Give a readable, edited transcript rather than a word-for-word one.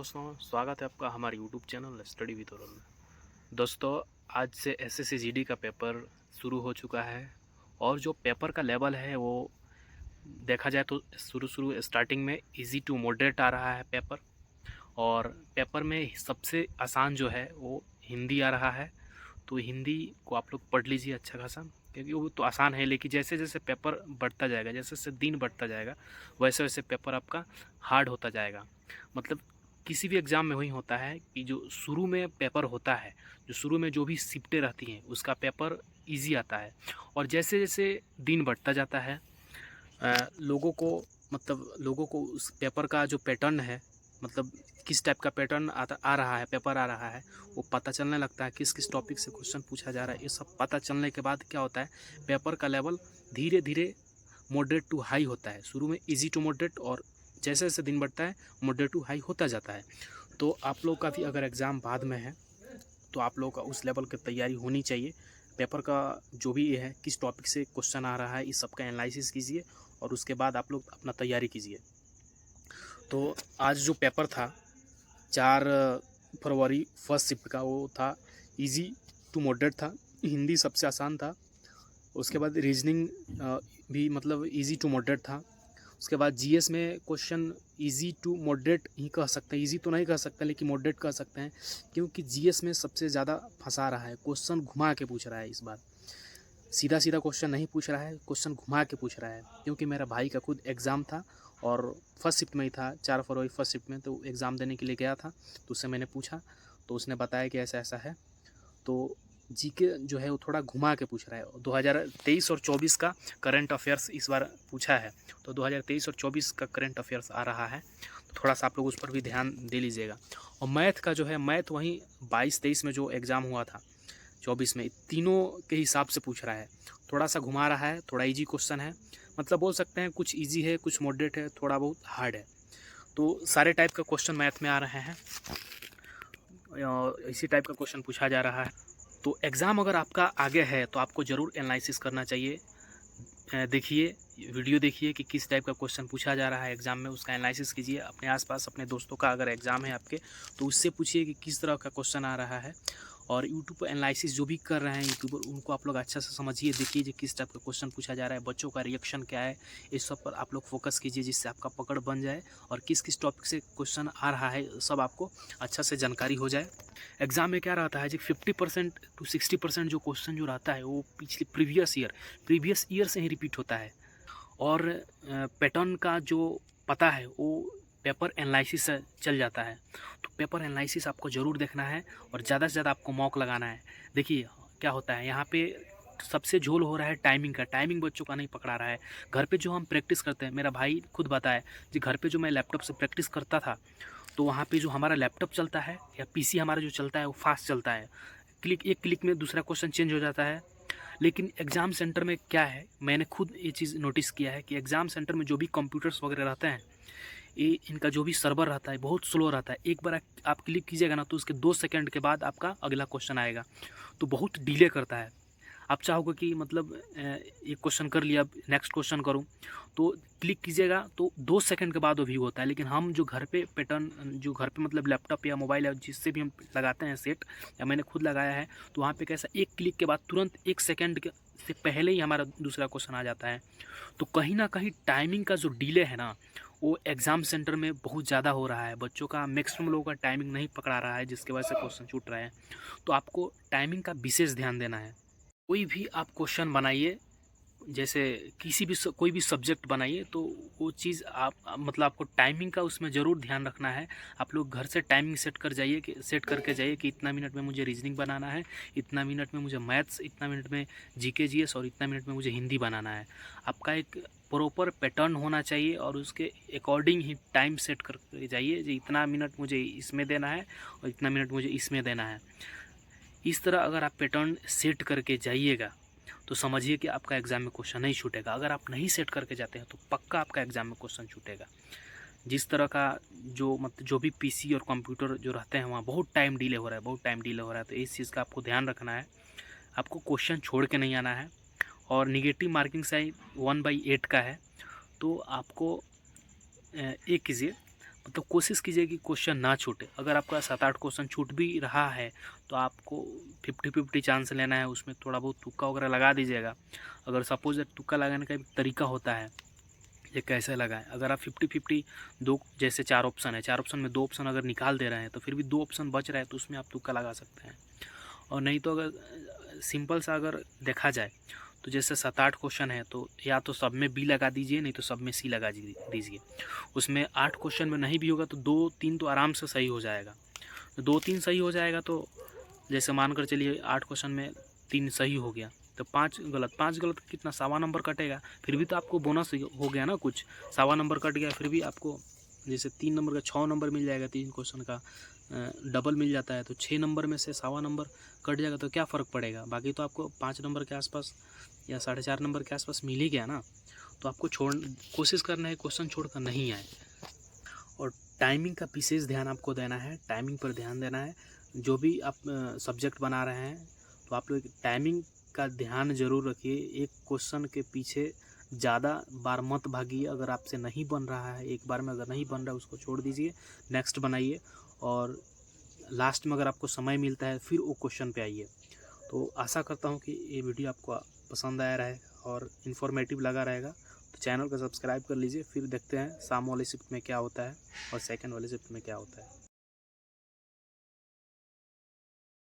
दोस्तों, स्वागत है आपका हमारे YouTube channel study with oral में। दोस्तों, आज से एसएससी जीडी का पेपर शुरू हो चुका है और जो पेपर का लेवल है वो देखा जाए तो शुरू स्टार्टिंग में इजी टू मॉडरेट आ रहा है पेपर। और पेपर में सबसे आसान जो है वो हिंदी आ रहा है। तो हिंदी को आप लोग पढ़ लीजिए अच्छा खासा, क्योंकि वो तो आसान है, लेकिन जैसे जैसे पेपर बढ़ता जाएगा, जैसे जैसे दिन बढ़ता जाएगा, वैसे वैसे पेपर आपका हार्ड होता जाएगा। मतलब किसी भी एग्ज़ाम में वही होता है कि जो शुरू में पेपर होता है, जो शुरू में जो भी शिफ्टें रहती हैं उसका पेपर इजी आता है। और जैसे जैसे दिन बढ़ता जाता है लोगों को उस पेपर का जो पैटर्न है, मतलब किस टाइप का पैटर्न आ रहा है, पेपर आ रहा है, वो पता चलने लगता है। किस किस टॉपिक से क्वेश्चन पूछा जा रहा है, ये सब पता चलने के बाद क्या होता है, पेपर का लेवल धीरे धीरे मॉडरेट टू हाई होता है। शुरू में इजी टू मॉडरेट, और जैसे जैसे दिन बढ़ता है मॉडरेट टू हाई होता जाता है। तो आप लोग का भी अगर एग्ज़ाम बाद में है तो आप लोग का उस लेवल की तैयारी होनी चाहिए। पेपर का जो भी ये है, किस टॉपिक से क्वेश्चन आ रहा है, इस सब का एनालिसिस कीजिए और उसके बाद आप लोग अपना तैयारी कीजिए। तो आज जो पेपर था 4 फरवरी फर्स्ट शिफ्ट का, वो था इजी टू मॉडरेट था। हिंदी सबसे आसान था। उसके बाद रीजनिंग भी मतलब इजी टू मॉडरेट था। उसके बाद जीएस में क्वेश्चन इजी टू मॉडरेट ही कह सकते हैं, इजी तो नहीं कह सकते लेकिन मॉडरेट कह सकते हैं, क्योंकि जीएस में सबसे ज़्यादा फंसा रहा है। क्वेश्चन घुमा के पूछ रहा है इस बार, सीधा सीधा क्वेश्चन नहीं पूछ रहा है, क्वेश्चन घुमा के पूछ रहा है। क्योंकि मेरा भाई का खुद एग्ज़ाम था और फर्स्ट शिफ्ट में ही था, 4 फरवरी फर्स्ट शिफ्ट में, तो एग्ज़ाम देने के लिए गया था। तो उससे मैंने पूछा तो उसने बताया कि ऐसा ऐसा है। तो जीके जो है वो थोड़ा घुमा के पूछ रहा है। 2023 और 24 का करंट अफेयर्स इस बार पूछा है, तो 2023 और 24 का करंट अफेयर्स आ रहा है, तो थोड़ा सा आप लोग उस पर भी ध्यान दे लीजिएगा। और मैथ का जो है, मैथ वहीं 22-23 में जो एग्ज़ाम हुआ था 24 में, तीनों के हिसाब से पूछ रहा है। थोड़ा सा घुमा रहा है, थोड़ा ईजी क्वेश्चन है, मतलब बोल सकते हैं कुछ ईजी है, कुछ मॉडरेट है, थोड़ा बहुत हार्ड है। तो सारे टाइप का क्वेश्चन मैथ में आ रहे हैं, इसी टाइप का क्वेश्चन पूछा जा रहा है। तो एग्ज़ाम अगर आपका आगे है तो आपको ज़रूर एनालिसिस करना चाहिए। देखिए, वीडियो देखिए कि किस टाइप का क्वेश्चन पूछा जा रहा है एग्ज़ाम में, उसका एनालिसिस कीजिए। अपने आसपास अपने दोस्तों का अगर एग्ज़ाम है आपके, तो उससे पूछिए कि किस तरह का क्वेश्चन आ रहा है। और यूट्यूब पर एनालिसिस जो भी कर रहे हैं यूट्यूबर, उनको आप लोग अच्छा से समझिए, देखिए कि किस टाइप का क्वेश्चन पूछा जा रहा है, बच्चों का रिएक्शन क्या है, इस सब पर आप लोग फोकस कीजिए, जिससे आपका पकड़ बन जाए और किस किस टॉपिक से क्वेश्चन आ रहा है सब आपको अच्छा से जानकारी हो जाए। एग्ज़ाम में क्या रहता है जी, 50% टू 60% जो क्वेश्चन जो रहता है वो पिछले प्रीवियस ईयर से ही रिपीट होता है। और पैटर्न का जो पता है वो पेपर एनालिसिस से चल जाता है। तो पेपर एनालिसिस आपको ज़रूर देखना है और ज़्यादा से ज़्यादा आपको मॉक लगाना है। देखिए क्या होता है यहाँ पे, सबसे झोल हो रहा है टाइमिंग का। टाइमिंग बच्चों का नहीं पकड़ा रहा है। घर पे जो हम प्रैक्टिस करते हैं, मेरा भाई खुद बताया कि घर पे जो मैं लैपटॉप से प्रैक्टिस करता था, तो वहाँ पे जो हमारा लैपटॉप चलता है या पीसी हमारा जो चलता है वो फास्ट चलता है। एक क्लिक में दूसरा क्वेश्चन चेंज हो जाता है। लेकिन एग्ज़ाम सेंटर में क्या है, मैंने खुद ये चीज़ नोटिस किया है कि एग्ज़ाम सेंटर में जो भी कंप्यूटर्स वगैरह रहते हैं, ये इनका जो भी सर्वर रहता है बहुत स्लो रहता है। एक बार आप क्लिक कीजिएगा ना, तो उसके 2 सेकंड के बाद आपका अगला क्वेश्चन आएगा, तो बहुत डिले करता है। आप चाहोगे कि मतलब एक क्वेश्चन कर लिया, अब नेक्स्ट क्वेश्चन करूं, तो क्लिक कीजिएगा तो 2 सेकंड के बाद वो व्यू होता है। लेकिन हम जो घर पे पैटर्न, जो घर पे मतलब लैपटॉप या मोबाइल या जिससे भी हम लगाते हैं सेट, या मैंने खुद लगाया है, तो वहाँ पे कैसा, एक क्लिक के बाद तुरंत 1 सेकंड से पहले ही हमारा दूसरा क्वेश्चन आ जाता है। तो कहीं ना कहीं टाइमिंग का जो डिले है ना, वो एग्ज़ाम सेंटर में बहुत ज़्यादा हो रहा है। बच्चों का मैक्सिमम लोगों का टाइमिंग नहीं पकड़ा रहा है, जिसकी वजह से क्वेश्चन छूट रहे हैं। तो आपको टाइमिंग का विशेष ध्यान देना है। कोई भी आप क्वेश्चन बनाइए, जैसे कोई भी सब्जेक्ट बनाइए, तो वो चीज़ मतलब आपको टाइमिंग का उसमें ज़रूर ध्यान रखना है। आप लोग घर से टाइमिंग सेट करके जाइए कि इतना मिनट में मुझे रीजनिंग बनाना है, इतना मिनट में मुझे मैथ्स, इतना मिनट में जीके जीएस, और इतना मिनट में मुझे हिंदी बनाना है। आपका एक प्रॉपर पैटर्न होना चाहिए और उसके अकॉर्डिंग ही टाइम सेट करके जाइए, कि इतना मिनट मुझे इसमें देना है और इतना मिनट मुझे इसमें देना है। इस तरह अगर आप पैटर्न सेट करके जाइएगा तो समझिए कि आपका एग्ज़ाम में क्वेश्चन नहीं छूटेगा। अगर आप नहीं सेट करके जाते हैं तो पक्का आपका एग्ज़ाम में क्वेश्चन छूटेगा। जिस तरह का जो भी पीसी और कंप्यूटर जो रहते हैं, वहाँ बहुत टाइम डिले हो रहा है, तो इस चीज़ का आपको ध्यान रखना है। आपको क्वेश्चन छोड़ के नहीं आना है। और निगेटिव मार्किंग साइज 1/8 का है, तो आपको एक कीजिए, मतलब कोशिश कीजिए कि क्वेश्चन ना छूटे। अगर आपका 7-8 क्वेश्चन छूट भी रहा है तो आपको 50-50 चांस लेना है, उसमें थोड़ा बहुत तुक्का वगैरह लगा दीजिएगा। अगर सपोज तुक्का लगाने का एक तरीका होता है, ये कैसे लगाएं। अगर आप 50-50 दो, जैसे 4 ऑप्शन है, 4 ऑप्शन में 2 ऑप्शन अगर निकाल दे रहे हैं तो फिर भी 2 ऑप्शन बच रहा है तो उसमें आप तुक्का लगा सकते हैं। और नहीं तो अगर सिंपल सा अगर देखा जाए तो जैसे 7-8 क्वेश्चन है तो या तो सब में बी लगा दीजिए, नहीं तो सब में सी लगा दीजिए। उसमें 8 क्वेश्चन में नहीं भी होगा तो 2-3 तो आराम से सही हो जाएगा। तो 2-3 सही हो जाएगा तो जैसे मानकर चलिए 8 क्वेश्चन में 3 सही हो गया तो 5 गलत, 5 गलत कितना 1.25 नंबर कटेगा, फिर भी तो आपको बोनस हो गया ना कुछ। 1.25 नंबर कट गया फिर भी आपको जैसे 3 नंबर का 6 नंबर मिल जाएगा, 3 क्वेश्चन का डबल मिल जाता है तो 6 नंबर में से 1.25 नंबर कट जाएगा तो क्या फ़र्क पड़ेगा, बाकी तो आपको 5 नंबर के आसपास या 4.5 नंबर के आसपास मिल ही गया ना। तो आपको कोशिश करना है क्वेश्चन छोड़कर नहीं आए। और टाइमिंग का विशेष ध्यान आपको देना है, टाइमिंग पर ध्यान देना है। जो भी आप सब्जेक्ट बना रहे हैं तो आप लोग टाइमिंग का ध्यान ज़रूर रखिए। एक क्वेश्चन के पीछे ज़्यादा बार मत भागिए। अगर आपसे नहीं बन रहा है, एक बार में अगर नहीं बन रहा है उसको छोड़ दीजिए, नेक्स्ट बनाइए। और लास्ट में अगर आपको समय मिलता है फिर वो क्वेश्चन पे आइए। तो आशा करता हूँ कि ये वीडियो आपको पसंद आया रहेगा और इन्फॉर्मेटिव लगा रहेगा। तो चैनल को सब्सक्राइब कर लीजिए। फिर देखते हैं शाम वाले शिफ्ट में क्या होता है और सेकंड वाले शिफ्ट में क्या होता है।